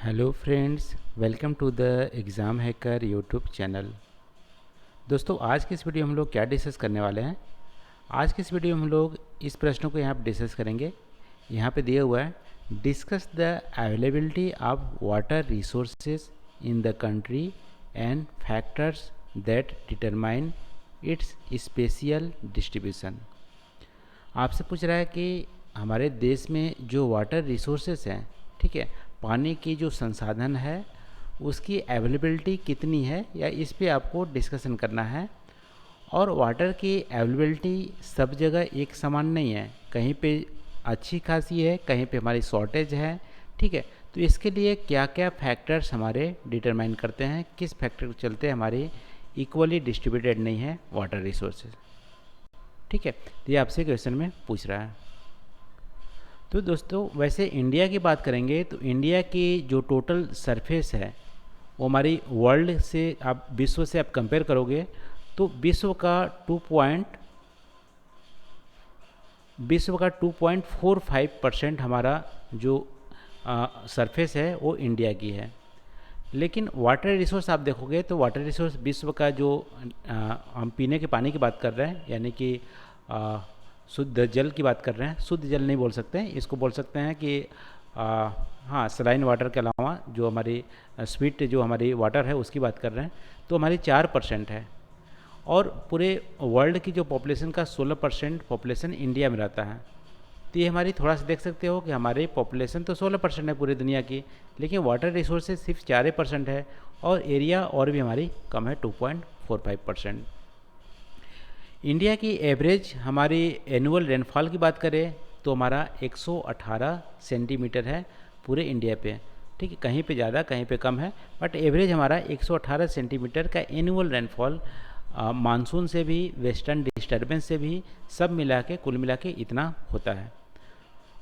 Hello friends, welcome to the exam hacker YouTube channel. दोस्तों, आज की इस वीडियो में हम लोग क्या डिस्कस करने वाले हैं। आज की इस वीडियो में हम लोग इस प्रश्न को यहाँ पर डिस्कस करेंगे। यहाँ पे दिया हुआ है, discuss the availability of water resources in the country and factors that determine its spatial distribution. आपसे पूछ रहा है कि हमारे देश में जो वाटर रिसोर्सेज हैं, ठीक है, पानी की जो संसाधन है उसकी अवेलेबिलिटी कितनी है, या इस पे आपको डिस्कशन करना है। और वाटर की अवेलेबिलिटी सब जगह एक समान नहीं है, कहीं पे अच्छी खासी है, कहीं पे हमारी शॉर्टेज है, ठीक है। तो इसके लिए क्या क्या फैक्टर्स हमारे डिटरमाइन करते हैं, किस फैक्टर के चलते हमारी इक्वली डिस्ट्रीब्यूटेड नहीं है वाटर रिसोर्सेज, ठीक है। तो ये आपसे क्वेश्चन में पूछ रहा है। तो दोस्तों, वैसे इंडिया की बात करेंगे तो इंडिया की जो टोटल सरफेस है वो हमारी वर्ल्ड से, आप विश्व से आप कंपेयर करोगे तो विश्व का 2.45% हमारा जो सरफेस है वो इंडिया की है। लेकिन वाटर रिसोर्स आप देखोगे तो वाटर रिसोर्स विश्व का जो हम पीने के पानी की बात कर रहे हैं, यानी कि शुद्ध जल की बात कर रहे हैं। शुद्ध जल नहीं बोल सकते हैं, इसको बोल सकते हैं कि हाँ, सलाइन वाटर के अलावा जो हमारी स्वीट जो हमारी वाटर है उसकी बात कर रहे हैं, तो हमारी 4% है। और पूरे वर्ल्ड की जो पॉपुलेशन का 16% पॉपुलेशन इंडिया में रहता है। तो ये हमारी थोड़ा सा देख सकते हो कि हमारी पॉपुलेशन तो 16% है पूरी दुनिया की, लेकिन वाटर रिसोर्सेज सिर्फ 4% है, और एरिया और भी हमारी कम है, 2.45%। इंडिया की एवरेज हमारी एनुअल रेनफॉल की बात करें तो हमारा 118 सेंटीमीटर है पूरे इंडिया पे, ठीक है। कहीं पे ज़्यादा कहीं पे कम है, बट एवरेज हमारा 118 सेंटीमीटर का एनुअल रेनफॉल मानसून से भी, वेस्टर्न डिस्टर्बेंस से भी, सब मिला के कुल मिला के इतना होता है।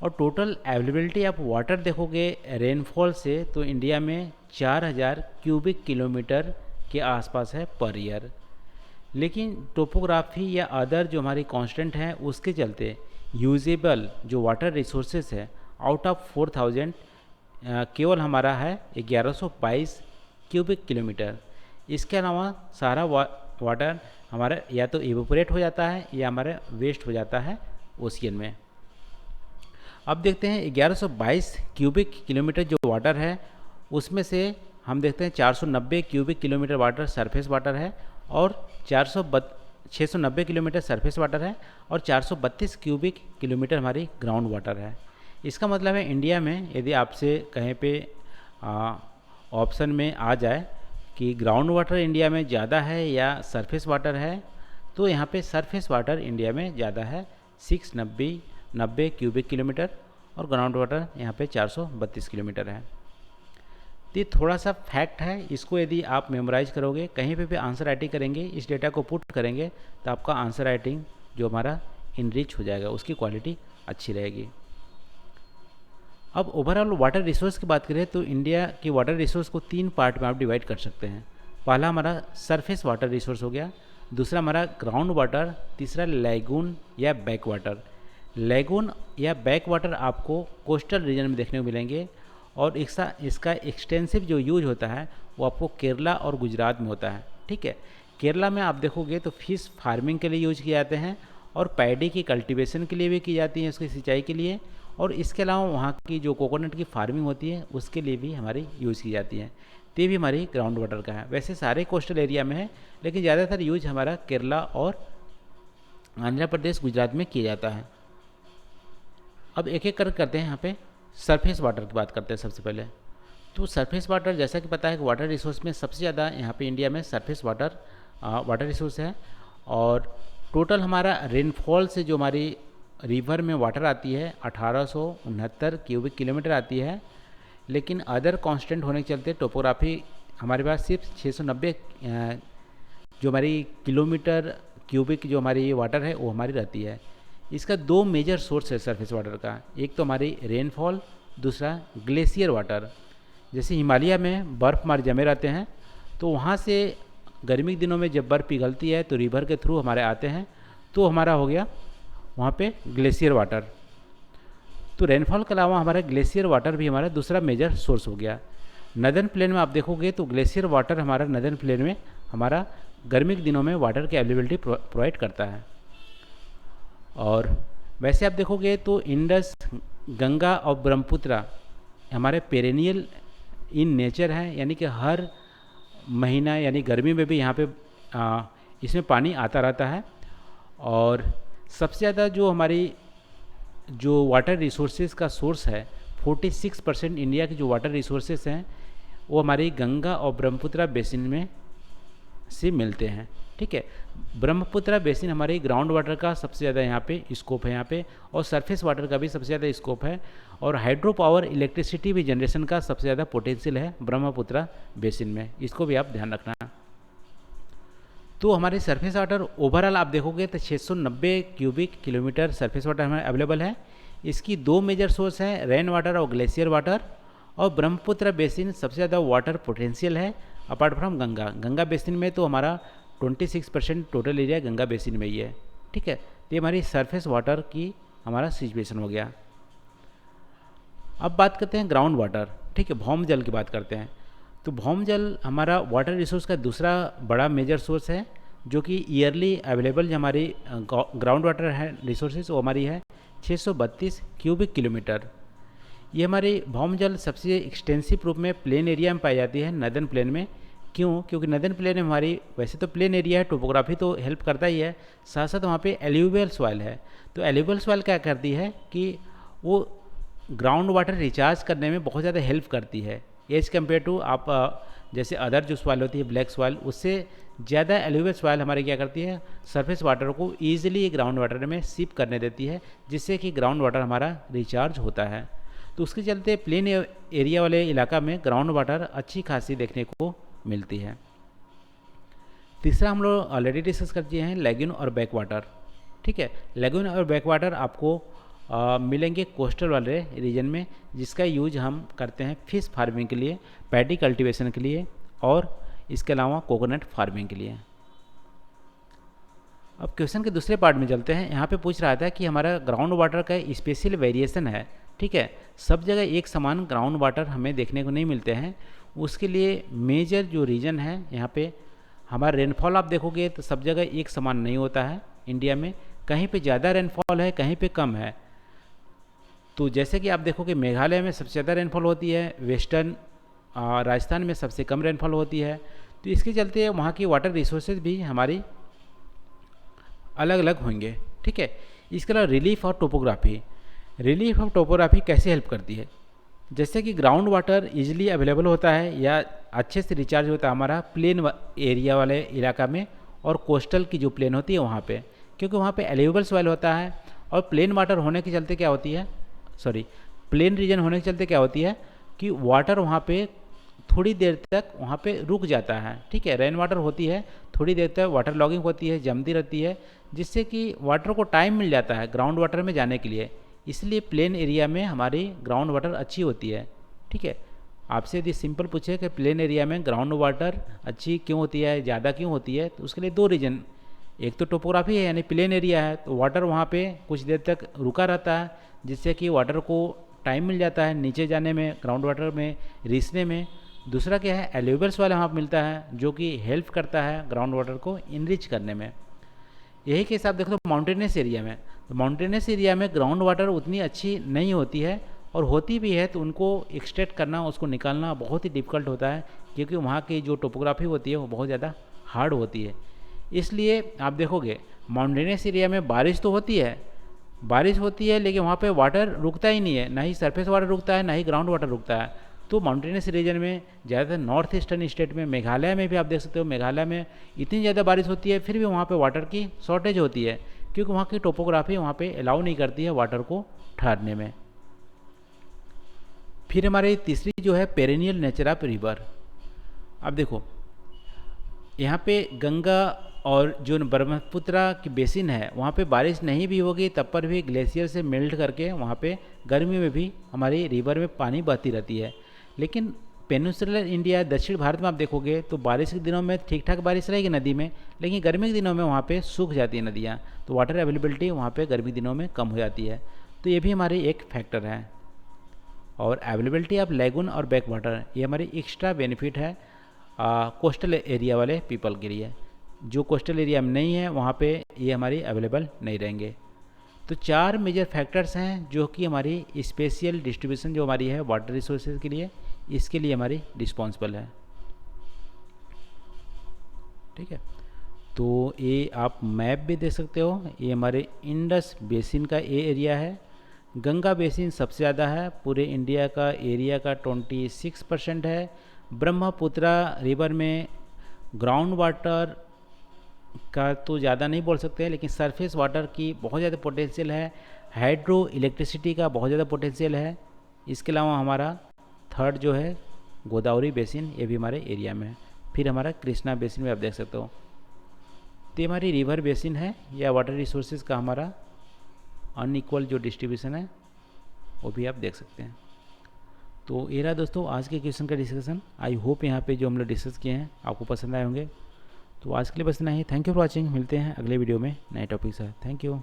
और टोटल अवेलेबिलिटी आप वाटर देखोगे रेनफॉल से तो इंडिया में 4000 क्यूबिक किलोमीटर के आसपास है पर ईयर। लेकिन टोपोग्राफी या अदर जो हमारी कांस्टेंट हैं उसके चलते यूजेबल जो वाटर रिसोर्सेज है आउट ऑफ 4000 केवल हमारा है 1122 क्यूबिक किलोमीटर। इसके अलावा सारा वाटर हमारा या तो इवेपोरेट हो जाता है या हमारा वेस्ट हो जाता है ओशियन में। अब देखते हैं 1122 क्यूबिक किलोमीटर जो वाटर है उसमें से हम देखते हैं 490 cubic kilometre water surface water है, और 690 किलोमीटर सरफेस वाटर है, और 432 क्यूबिक किलोमीटर हमारी ग्राउंड वाटर है। इसका मतलब है इंडिया में यदि आपसे कहीं पे ऑप्शन में आ जाए कि ग्राउंड वाटर इंडिया में ज़्यादा है या सरफेस वाटर है, तो यहाँ पे सरफेस वाटर इंडिया में ज़्यादा है, 690 क्यूबिक किलोमीटर, और ग्राउंड वाटर यहाँ पे 432 किलोमीटर है। तो ये थोड़ा सा फैक्ट है, इसको यदि आप मेमोराइज करोगे, कहीं पे भी आंसर राइटिंग करेंगे, इस डेटा को पुट करेंगे, तो आपका आंसर राइटिंग जो हमारा इनरिच हो जाएगा, उसकी क्वालिटी अच्छी रहेगी। अब ओवरऑल वाटर रिसोर्स की बात करें तो इंडिया की वाटर रिसोर्स को 3 पार्ट में आप डिवाइड कर सकते हैं। पहला हमारा सरफेस वाटर रिसोर्स हो गया, दूसरा हमारा ग्राउंड वाटर, तीसरा लैगून या बैक वाटर। लैगून या बैक वाटर आपको कोस्टल रीजन में देखने को मिलेंगे, और इसका एक्सटेंसिव जो यूज होता है वो आपको केरला और गुजरात में होता है, ठीक है। केरला में आप देखोगे तो फिश फार्मिंग के लिए यूज किए जाते हैं, और पैडी की कल्टीवेशन के लिए भी की जाती है, उसकी सिंचाई के लिए, और इसके अलावा वहाँ की जो कोकोनट की फार्मिंग होती है उसके लिए भी हमारी यूज़ की जाती है। तो ये भी हमारी ग्राउंड वाटर का है। वैसे सारे कोस्टल एरिया में है, लेकिन ज़्यादातर यूज हमारा केरला और आंध्र प्रदेश, गुजरात में किया जाता है। अब एक एक कर करते हैं। यहाँ पे सरफेस वाटर की बात करते हैं सबसे पहले। तो सरफेस वाटर, जैसा कि पता है कि वाटर रिसोर्स में सबसे ज़्यादा यहाँ पे इंडिया में सरफेस वाटर रिसोर्स है, और टोटल हमारा रेनफॉल से जो हमारी रिवर में वाटर आती है 1869 क्यूबिक किलोमीटर आती है। लेकिन अदर कांस्टेंट होने के चलते टोपोग्राफी हमारे पास सिर्फ 690 जो हमारी किलोमीटर क्यूबिक जो हमारी वाटर है वो हमारी रहती है। इसका 2 मेजर सोर्स है सरफेस वाटर का, एक तो हमारी रेनफॉल, दूसरा ग्लेशियर वाटर। जैसे हिमालय में बर्फ़ हमारे जमे रहते हैं, तो वहाँ से गर्मी के दिनों में जब बर्फ़ पिघलती है तो रिवर के थ्रू हमारे आते हैं, तो हमारा हो गया वहाँ पे ग्लेशियर वाटर। तो रेनफॉल के अलावा हमारा ग्लेशियर वाटर भी हमारा दूसरा मेजर सोर्स हो गया। नदर्न प्लेन में आप देखोगे तो ग्लेशियर वाटर हमारा नदर्न प्लेन में हमारा गर्मी के दिनों में वाटर की अवेलेबिलिटी प्रोवाइड करता है। और वैसे आप देखोगे तो इंडस, गंगा और ब्रह्मपुत्र हमारे पेरेनियल इन नेचर हैं, यानी कि हर महीना यानी गर्मी में भी यहाँ पे इसमें पानी आता रहता है। और सबसे ज़्यादा जो हमारी जो वाटर रिसोर्सेज का सोर्स है, 46% इंडिया की जो वाटर रिसोर्सेज हैं वो हमारी गंगा और ब्रह्मपुत्र बेसिन में से मिलते हैं। ठीक है, ब्रह्मपुत्र बेसिन हमारे ग्राउंड वाटर का सबसे ज़्यादा यहाँ पे स्कोप है यहाँ पे, और सरफेस वाटर का भी सबसे ज़्यादा स्कोप है, और हाइड्रो पावर इलेक्ट्रिसिटी भी जनरेशन का सबसे ज़्यादा पोटेंशियल है ब्रह्मपुत्र बेसिन में, इसको भी आप ध्यान रखना। तो हमारे सरफेस वाटर ओवरऑल आप देखोगे तो 690 क्यूबिक किलोमीटर सरफेस वाटर हमारे अवेलेबल है। इसकी दो मेजर सोर्स हैं, रेन वाटर और ग्लेशियर वाटर, और ब्रह्मपुत्र बेसिन सबसे ज़्यादा वाटर पोटेंशियल है apart from Ganga. Ganga basin में तो हमारा 26% टोटल एरिया गंगा बेसिन में ही है। ठीक है, तो ये हमारी सरफेस वाटर की हमारा सिचुएशन हो गया। अब बात करते हैं ग्राउंड वाटर। ठीक है, भौम जल की बात करते हैं। तो भौम जल हमारा वाटर रिसोर्स का दूसरा बड़ा मेजर सोर्स है, जो कि ईयरली अवेलेबल जो हमारी ग्राउंड वाटर है रिसोर्सेज वो हमारी है 632 क्यूबिक किलोमीटर। ये हमारी भौम जल सबसे एक्सटेंसिव रूप में प्लेन एरिया में पाई जाती है, नदर्न प्लेन में। क्यों? क्योंकि नदर्न प्लेन में हमारी वैसे तो प्लेन एरिया है, टोपोग्राफी तो हेल्प करता ही है, साथ साथ वहाँ पे एल्यूवियल सॉइल है। तो एल्यूवियल सॉइल क्या करती है कि वो ग्राउंड वाटर रिचार्ज करने में बहुत ज़्यादा हेल्प करती है एज़ कम्पेयर टू आप जैसे अदर जो सॉइल होती है ब्लैक सॉइल, उससे ज़्यादा एल्यूवियल सॉइल हमारी क्या करती है, सरफेस वाटर को ईजिली ग्राउंड वाटर में सिप करने देती है, जिससे कि ग्राउंड वाटर हमारा रिचार्ज होता है। तो उसके चलते प्लेन एरिया वाले इलाका में ग्राउंड वाटर अच्छी खासी देखने को मिलती है। तीसरा हम लोग ऑलरेडी डिस्कस कर दिए हैं, लैगून और बैक वाटर। ठीक है, लैगून और बैक वाटर आपको मिलेंगे कोस्टल वाले रीजन में, जिसका यूज हम करते हैं फिश फार्मिंग के लिए, पैडी कल्टीवेशन के लिए, और इसके अलावा कोकोनट फार्मिंग के लिए। अब क्वेश्चन के दूसरे पार्ट में चलते हैं। यहाँ पे पूछ रहा था कि हमारा ग्राउंड वाटर का स्पेशल वेरिएशन है। ठीक है, सब जगह एक समान ग्राउंड वाटर हमें देखने को नहीं मिलते हैं। उसके लिए मेजर जो रीजन है यहाँ पे हमारा रेनफॉल आप देखोगे तो सब जगह एक समान नहीं होता है इंडिया में, कहीं पे ज़्यादा रेनफॉल है, कहीं पे कम है। तो जैसे कि आप देखोगे मेघालय में सबसे ज़्यादा रेनफॉल होती है, वेस्टर्न राजस्थान में सबसे कम रेनफॉल होती है। तो इसके चलते वहाँ की वाटर रिसोर्सेज भी हमारी अलग अलग होंगे। ठीक है, इसके अलावा रिलीफ और टोपोग्राफी। रिलीफ और टोपोग्राफी कैसे हेल्प करती है? जैसे कि ग्राउंड वाटर इजीली अवेलेबल होता है या अच्छे से रिचार्ज होता है हमारा प्लेन एरिया वाले इलाका में, और कोस्टल की जो प्लेन होती है वहाँ पे, क्योंकि वहाँ पे एल्यूवियल सॉइल होता है, और प्लेन वाटर होने के चलते क्या होती है, प्लेन रीजन होने के चलते क्या होती है कि वाटर वहाँ पे थोड़ी देर तक वहाँ पे रुक जाता है। ठीक है, रेन वाटर होती है, थोड़ी देर तक वाटर लॉगिंग होती है, जमती रहती है, जिससे कि वाटर को टाइम मिल जाता है ग्राउंड वाटर में जाने के लिए। इसलिए प्लेन एरिया में हमारी ग्राउंड वाटर अच्छी होती है। ठीक है, आपसे यदि सिंपल पूछे कि प्लेन एरिया में ग्राउंड वाटर अच्छी क्यों होती है, ज़्यादा क्यों होती है, तो उसके लिए दो रीज़न। एक तो टोपोग्राफी है, यानी प्लेन एरिया है तो वाटर वहाँ पे कुछ देर तक रुका रहता है, जिससे कि वाटर को टाइम मिल जाता है नीचे जाने में, ग्राउंड वाटर में रिसने में। दूसरा क्या है, एल्यूवियल सॉइल वहाँ मिलता है, जो कि हेल्प करता है ग्राउंड वाटर को इनरिच करने में। यही केस आप देखो तो माउंटेनियस एरिया में, तो माउंटेनियस एरिया में ग्राउंड वाटर उतनी अच्छी नहीं होती है, और होती भी है तो उनको एक्सट्रैक्ट करना, उसको निकालना बहुत ही डिफ़िकल्ट होता है, क्योंकि वहाँ की जो टोपोग्राफी होती है वो बहुत ज़्यादा हार्ड होती है। इसलिए आप देखोगे माउंटेनियस एरिया में बारिश तो होती है, लेकिन वहाँ पे वाटर रुकता ही नहीं है, ना ही सरफेस वाटर रुकता है, ना ही ग्राउंड वाटर रुकता है। तो माउंटेनियस रीजन में ज़्यादातर नॉर्थ ईस्टर्न स्टेट में, मेघालय में भी आप देख सकते हो, मेघालय में इतनी ज़्यादा बारिश होती है, फिर भी वहाँ पे वाटर की शॉर्टेज होती है, क्योंकि वहाँ की टोपोग्राफी वहाँ पे अलाउ नहीं करती है वाटर को ठहरने में। फिर हमारी तीसरी जो है पेरेनियल नेचर ऑफ रिवर। अब देखो यहाँ पे गंगा और जो ब्रह्मपुत्र की बेसिन है वहाँ पे बारिश नहीं भी होगी तब पर भी ग्लेशियर से मेल्ट करके वहाँ पे गर्मी में भी हमारी रिवर में पानी बहती रहती है। लेकिन पेनिनसुलर इंडिया, दक्षिण भारत में आप देखोगे तो बारिश के दिनों में ठीक ठाक बारिश रहेगी नदी में, लेकिन गर्मी के दिनों में वहाँ पे सूख जाती है नदियाँ, तो वाटर अवेलेबिलिटी वहाँ पे गर्मी दिनों में कम हो जाती है। तो ये भी हमारी एक फैक्टर है। और अवेलेबिलिटी ऑफ लैगून और बैक वाटर, ये हमारी एक्स्ट्रा बेनिफिट है कोस्टल एरिया वाले पीपल के लिए। जो कोस्टल एरिया में नहीं है वहाँ पे ये हमारी अवेलेबल नहीं रहेंगे। तो 4 मेजर फैक्टर्स हैं जो कि हमारी स्पेशियल डिस्ट्रीब्यूशन जो हमारी है वाटर रिसोर्सेज के लिए, इसके लिए हमारी रिस्पॉन्सिबल है। ठीक है, तो ये आप मैप भी देख सकते हो, ये हमारे इंडस बेसिन का ये एरिया है। गंगा बेसिन सबसे ज़्यादा है, पूरे इंडिया का एरिया का 26% है। ब्रह्मपुत्रा रिवर में ग्राउंड वाटर का तो ज़्यादा नहीं बोल सकते, लेकिन सरफेस वाटर की बहुत ज़्यादा पोटेंशियल है। हाइड्रो इलेक्ट्रिसिटी का बहुत ज़्यादा पोटेंशियल है। इसके अलावा हमारा थर्ड जो है गोदावरी बेसिन, ये भी हमारे एरिया में है। फिर हमारा कृष्णा बेसिन भी आप देख सकते हो। तो ये हमारी रिवर बेसिन है या वाटर रिसोर्सेज का हमारा अनइक्वल जो डिस्ट्रीब्यूशन है वो भी आप देख सकते हैं। तो ये रहा दोस्तों आज के क्वेश्चन का डिस्कशन। आई होप यहाँ पे जो हम लोग डिस्कस किए हैं आपको पसंद आए होंगे। तो आज के लिए बस इतना ही। Thank you for watching. मिलते हैं अगले वीडियो में नए टॉपिक से। Thank you.